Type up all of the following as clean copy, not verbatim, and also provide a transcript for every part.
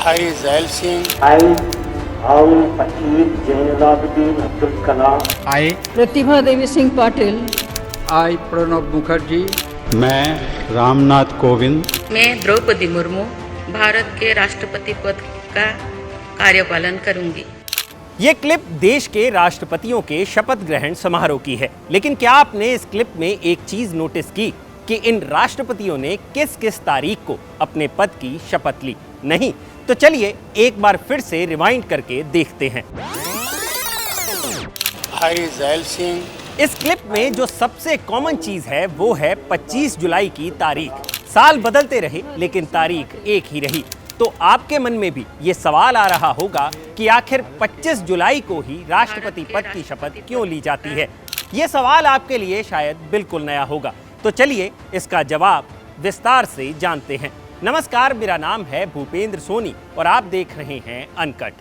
I, Zail Singh. I, Aul Pakir Jainuddin Abdul Kalam. I, Pratibha Devi Singh Patil. I, Pranab Mukherjee. मैं रामनाथ कोविंद। मैं द्रौपदी मुर्मू भारत के राष्ट्रपति पद का कार्यपालन करूंगी। ये क्लिप देश के राष्ट्रपतियों के शपथ ग्रहण समारोह की है, लेकिन क्या आपने इस क्लिप में एक चीज नोटिस की कि इन राष्ट्रपतियों ने किस किस तारीख को अपने पद की शपथ ली? नहीं तो चलिए एक बार फिर से रिवाइंड करके देखते हैं। I, Zail Singh. इस क्लिप में जो सबसे कॉमन चीज है वो है 25 जुलाई की तारीख। साल बदलते रहे लेकिन तारीख एक ही रही। तो आपके मन में भी ये सवाल आ रहा होगा कि आखिर 25 जुलाई को ही राष्ट्रपति पद की शपथ क्यों ली जाती है? ये सवाल आपके लिए शायद बिल्कुल नया होगा, तो चलिए इसका जवाब विस्तार से जानते हैं। नमस्कार, मेरा नाम है भूपेंद्र सोनी और आप देख रहे हैं अनकट।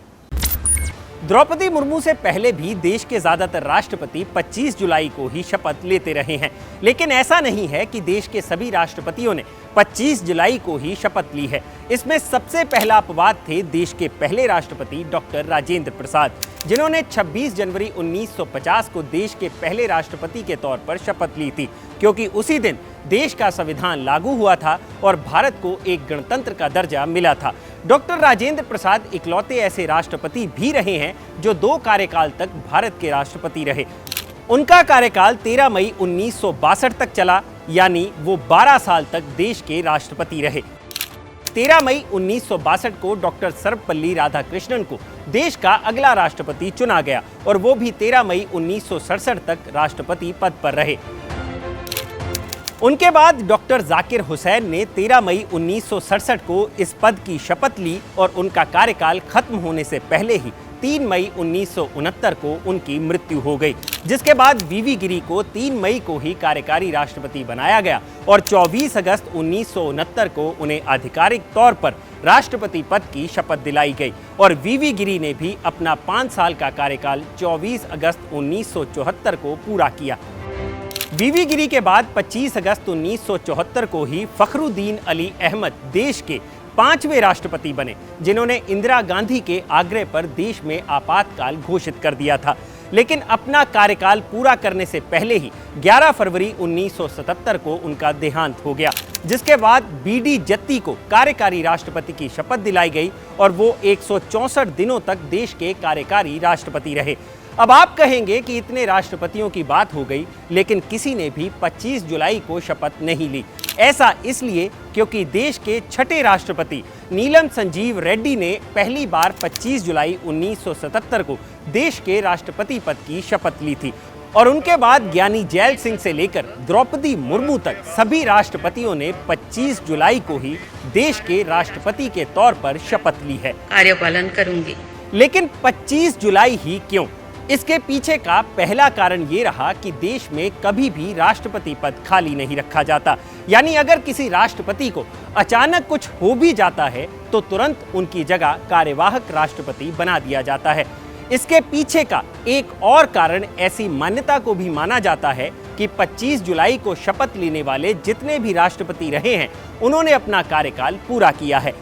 द्रौपदी मुर्मू से पहले भी देश के ज्यादातर राष्ट्रपति 25 जुलाई को ही शपथ लेते रहे हैं, लेकिन ऐसा नहीं है कि देश के सभी राष्ट्रपतियों ने 25 जुलाई को ही शपथ ली है। इसमें सबसे पहला अपवाद थे देश के पहले राष्ट्रपति डॉक्टर राजेंद्र प्रसाद, जिन्होंने 26 जनवरी 1950 को देश के पहले राष्ट्रपति के तौर पर शपथ ली थी, क्योंकि उसी दिन देश का संविधान लागू हुआ था और भारत को एक गणतंत्र का दर्जा मिला था। डॉक्टर राजेंद्र प्रसाद इकलौते ऐसे राष्ट्रपति भी रहे हैं जो 2 कार्यकाल तक भारत के राष्ट्रपति रहे। उनका कार्यकाल 13 मई 1962 तक चला, यानी वो 12 साल तक देश के राष्ट्रपति रहे। 13 मई 1962 को डॉक्टर सर्वपल्ली राधाकृष्णन को देश का अगला राष्ट्रपति चुना गया और वो भी 13 मई 1967 तक राष्ट्रपति पद पर रहे। उनके बाद डॉक्टर जाकिर हुसैन ने 13 मई 1967 को इस पद की शपथ ली और उनका कार्यकाल खत्म होने से पहले ही 3 मई 1969 को उनकी मृत्यु हो गई, जिसके बाद वीवी गिरी को 3 मई को ही कार्यकारी राष्ट्रपति बनाया गया और 24 अगस्त 1969 को उन्हें आधिकारिक तौर पर राष्ट्रपति पद की शपथ दिलाई गई और वीवी गिरी ने भी अपना 5 साल का कार्यकाल 24 अगस्त 1974 को पूरा किया। वीवी गिरी के बाद 25 अगस्त 1974 को ही फखरुद्दीन अली अहमद देश के 5वें राष्ट्रपति बने, जिन्होंने इंदिरा गांधी के आग्रह पर देश में आपातकाल घोषित कर दिया था। लेकिन अपना कार्यकाल पूरा करने से पहले ही 11 फरवरी 1977 को उनका देहांत हो गया, जिसके बाद बीडी जत्ती को कार्यकारी राष्ट्रपति की शपथ दिलाई गई और वो 164 दिनों तक देश के कार्यकारी राष्ट्रपति रहे। अब आप कहेंगे कि इतने राष्ट्रपतियों की बात हो गई, लेकिन किसी ने भी 25 जुलाई को शपथ नहीं ली। ऐसा इसलिए क्योंकि देश के 6ठे राष्ट्रपति नीलम संजीव रेड्डी ने पहली बार 25 जुलाई 1977 को देश के राष्ट्रपति पद की शपथ ली थी और उनके बाद ज्ञानी जैल सिंह से लेकर द्रौपदी मुर्मू तक सभी राष्ट्रपतियों ने 25 जुलाई को ही देश के राष्ट्रपति के तौर पर शपथ ली है। कार्यपालन करूंगी। लेकिन 25 जुलाई ही क्यों? इसके पीछे का पहला कारण ये रहा कि देश में कभी भी राष्ट्रपति पद खाली नहीं रखा जाता, यानी अगर किसी राष्ट्रपति को अचानक कुछ हो भी जाता है तो तुरंत उनकी जगह कार्यवाहक राष्ट्रपति बना दिया जाता है। इसके पीछे का एक और कारण ऐसी मान्यता को भी माना जाता है कि 25 जुलाई को शपथ लेने वाले जितने भी राष्ट्रपति रहे हैं उन्होंने अपना कार्यकाल पूरा किया है।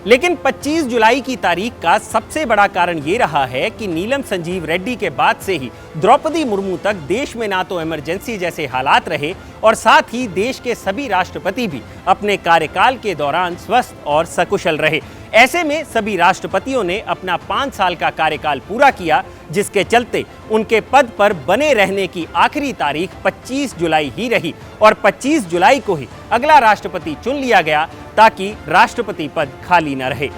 लेकिन 25 जुलाई की तारीख का सबसे बड़ा कारण ये रहा है कि नीलम संजीव रेड्डी के बाद से ही द्रौपदी मुर्मू तक देश में ना तो इमरजेंसी जैसे हालात रहे और साथ ही देश के सभी राष्ट्रपति भी अपने कार्यकाल के दौरान स्वस्थ और सकुशल रहे। ऐसे में सभी राष्ट्रपतियों ने अपना 5 साल का कार्यकाल पूरा किया, जिसके चलते उनके पद पर बने रहने की आखिरी तारीख 25 जुलाई ही रही और 25 जुलाई को ही अगला राष्ट्रपति चुन लिया गया ताकि राष्ट्रपति पद खाली न रहे।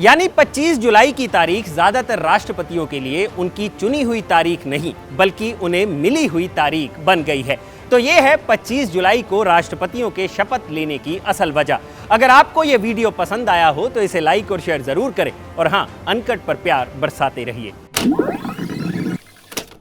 यानी 25 जुलाई की तारीख ज्यादातर राष्ट्रपतियों के लिए उनकी चुनी हुई तारीख नहीं, बल्कि उन्हें मिली हुई तारीख बन गई है। तो ये है 25 जुलाई को राष्ट्रपतियों के शपथ लेने की असल वजह। अगर आपको ये वीडियो पसंद आया हो तो इसे लाइक और शेयर जरूर करें और हाँ, अनकट पर प्यार बरसाते रहिए।